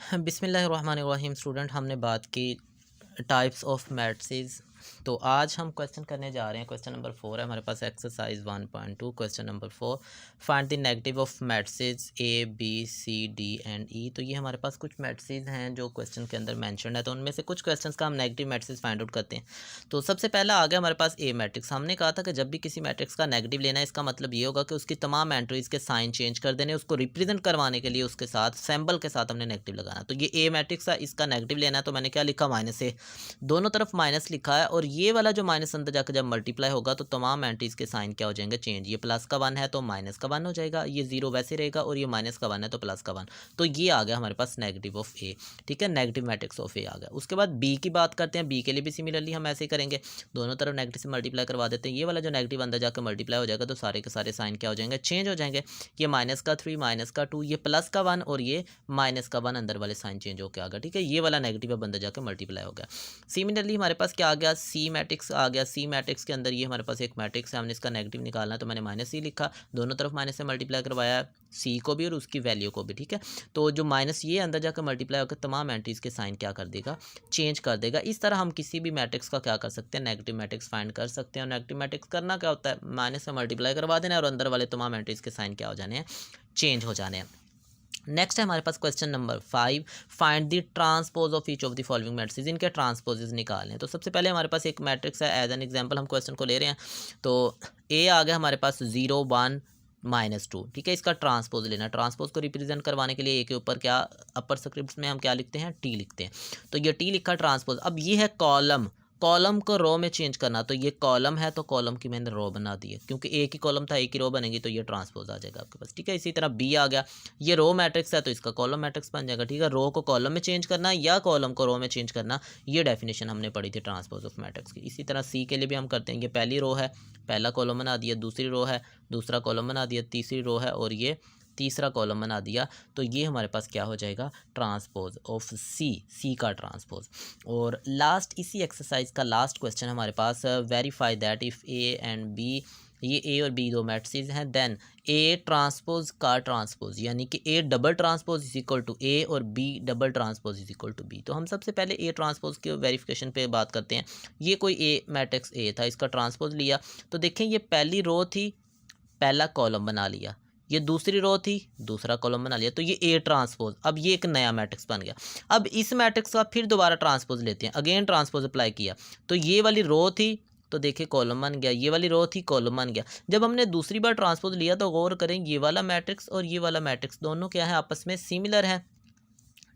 बिस्मिल्लाहिर्रहमानिर्रहीम स्टूडेंट, हमने बात की टाइप्स ऑफ मैट्रिसेस। तो आज हम क्वेश्चन करने जा रहे हैं। क्वेश्चन नंबर 4 है हमारे पास, exercise 1.2। Question number 4, find the negative of matrices A B C D and E. तो ये हमारे पास कुछ मैट्रिसेस हैं जो क्वेश्चन के अंदर मेंशन है, तो उनमें से कुछ क्वेश्चंस का हम नेगेटिव मैट्रिसेस फाइंड आउट करते हैं। तो सबसे पहला आ गया हमारे पास ए मैट्रिक्स। हमने कहा था कि जब भी किसी मैट्रिक्स का नेगेटिव लेना है, इसका मतलब ये होगा कि उसकी तमाम एंट्रीज के साइन चेंज कर देने, उसको रिप्रेजेंट करवाने के लिए उसके साथ सिंबल के साथ हमने नेगेटिव लगाना। तो ये ए मैट्रिक्स है, इसका नेगेटिव लेना है, तो मैंने क्या लिखा, माइनस ए। दोनों तरफ माइनस लिखा है, और ये वाला जो माइनस अंदर जाकर जब मल्टीप्लाई होगा तो तमाम एंट्रीज के साइन क्या हो जाएंगे, चेंज। ये प्लस का 1 है तो माइनस का 1 हो जाएगा, ये 0 वैसे रहेगा, और ये माइनस का 1 है तो प्लस का 1। तो ये आ गया हमारे पास नेगेटिव ऑफ ए। ठीक है, नेगेटिव मैट्रिक्स ऑफ ए आ गया। उसके बाद बी की बात करते हैं। बी के लिए भी सिमिलरली हम ऐसे ही करेंगे, दोनों तरफ नेगेटिव से मल्टीप्लाई करवा देते हैं। ये वाला जो नेगेटिव अंदर जाकर मल्टीप्लाई हो जाएगा तो सारे के सारे साइन क्या हो जाएंगे, चेंज हो जाएंगे। ये माइनस का 3, माइनस का 2, ये प्लस का 1 और ये माइनस का 1, अंदर वाले साइन चेंज होकर आ गया। ठीक है, ये वाला नेगेटिव अब अंदर जाकर मल्टीप्लाई हो गया। सिमिलरली हमारे पास क्या आ गया, सी मैट्रिक्स आ गया। सी मैट्रिक्स के अंदर ये हमारे पास एक मैट्रिक्स है, हमने इसका नेगेटिव निकालना है तो मैंने माइनस सी लिखा, दोनों तरफ माइनस से मल्टीप्लाई करवाया सी को भी और उसकी वैल्यू को भी। ठीक है, तो जो माइनस ये अंदर जाकर मल्टीप्लाई होकर तमाम एंट्रीज के साइन क्या कर देगा, चेंज कर देगा। इस तरह हम किसी भी मैट्रिक्स का क्या कर सकते हैं, नेगेटिव मैट्रिक्स फाइंड कर सकते हैं। और नेगेटिव मैट्रिक्स करना क्या होता है, माइनस से मल्टीप्लाई करवा देना और अंदर वाले तमाम एंट्रीज के साइन क्या हो जाने हैं, चेंज हो जाने हैं। नेक्स्ट है हमारे पास question number 5, find the transpose of each of the following matrices. इनके ट्रांसपोजेस निकालें। तो सबसे पहले हमारे पास एक मैट्रिक्स है, एज एन एग्जांपल हम क्वेश्चन को ले रहे हैं। तो ए आ गया हमारे पास 0 1 -2। ठीक है, इसका ट्रांसपोज लेना। ट्रांसपोज को रिप्रेजेंट करवाने के लिए ए के ऊपर क्या, अपर स्क्रिप्ट में हम क्या लिखते हैं, टी लिखते हैं। तो ये टी लिखा ट्रांसपोज। अब ये है कॉलम, कॉलम को रो में चेंज करना। तो ये कॉलम है तो कॉलम की मैंने रो बना दी है, क्योंकि एक ही कॉलम था एक ही रो बनेगी, तो ये ट्रांसपोज आ जाएगा आपके पास। ठीक है, इसी तरह बी आ गया, ये रो मैट्रिक्स है तो इसका कॉलम मैट्रिक्स बन जाएगा। ठीक है, रो को कॉलम में चेंज करना या कॉलम को रो में चेंज करना, ये डेफिनेशन हमने पढ़ी थी ट्रांसपोज ऑफ मैट्रिक्स की। इसी तरह सी के लिए भी हम करते हैं। ये पहली रो है, पहला कॉलम बना दिया, दूसरी रो है, दूसरा कॉलम बना दिया, तीसरी रो है और ये तीसरा कॉलम बना दिया। तो ये हमारे पास क्या हो जाएगा, ट्रांसपोज ऑफ सी, सी का ट्रांसपोज। और लास्ट इसी एक्सरसाइज का लास्ट क्वेश्चन हमारे पास, verify that if A and B, ये ए और बी दो मैट्रिसेस हैं, देन ए ट्रांसपोज का ट्रांसपोज, यानी कि A double transpose is equal to A और B double transpose is equal to B. तो हम सबसे पहले ए ट्रांसपोज के वेरिफिकेशन पे बात करते हैं। ये कोई ए मैट्रिक्स ए था, इसका ट्रांसपोज लिया तो देखें ये पहली रो थी, पहला कॉलम बना लिया, ये दूसरी रो थी, दूसरा कॉलम बना लिया, तो ये ए ट्रांसपोज। अब ये एक नया मैट्रिक्स बन गया। अब इस मैट्रिक्स का फिर दोबारा ट्रांसपोज लेते हैं, अगेन ट्रांसपोज अप्लाई किया तो ये वाली रो थी, तो देखिए कॉलम बन गया, ये वाली रो थी, कॉलम बन गया। जब हमने दूसरी बार ट्रांसपोज लिया तो गौर करें, ये वाला मैट्रिक्स और ये वाला मैट्रिक्स दोनों क्या है, आपस में सिमिलर है।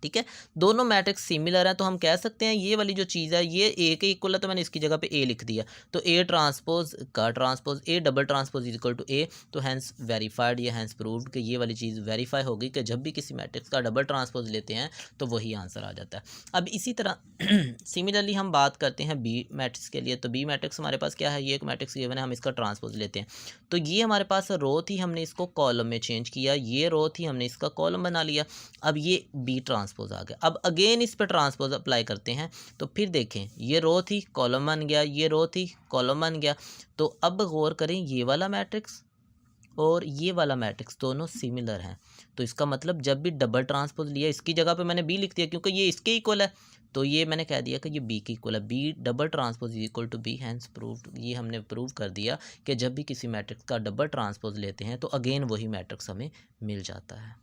ठीक है, दोनों मैट्रिक्स सिमिलर है, तो हम कह सकते हैं ये वाली जो चीज़ है ये ए के इक्वल है, तो मैंने इसकी जगह पे ए लिख दिया। तो ए ट्रांसपोज का transpose, A double transpose is equal to A. तो हैंस वेरीफाइड, ये हैंस प्रूव्ड कि ये वाली चीज़ वेरीफाई होगी कि जब भी किसी मैट्रिक्स का डबल ट्रांसपोज लेते हैं तो वही आंसर आ जाता है। अब इसी तरह सिमिलरली हम बात करते हैं बी मैट्रिक्स के लिए। तो बी मैट्रिक्स हमारे पास क्या है, ये एक मैट्रिक्स गिवन है, हम इसका ट्रांसपोज लेते हैं। तो ये हमारे पास रो थी, हमने इसको कॉलम में चेंज किया, ये रो थी, हमने इसका कॉलम बना लिया। अब ये बी ट्रांसपोज आ गया। अब अगेन इस पर ट्रांसपोज अप्लाई करते हैं, तो फिर देखें ये रो थी, कॉलम बन गया, ये रो थी, कॉलम बन गया। तो अब गौर करें, ये वाला मैट्रिक्स और ये वाला मैट्रिक्स दोनों सिमिलर हैं। तो इसका मतलब जब भी डबल ट्रांसपोज लिया, इसकी जगह पे मैंने बी लिख दिया क्योंकि ये इसके इक्वल है, तो ये मैंने कह दिया कि ये बी के इक्वल है। B double transpose is equal to B, hence proved. ये हमने प्रूव कर दिया कि जब भी किसी मैट्रिक्स का डबल ट्रांसपोज लेते हैं तो अगेन वही मैट्रिक्स हमें मिल जाता है।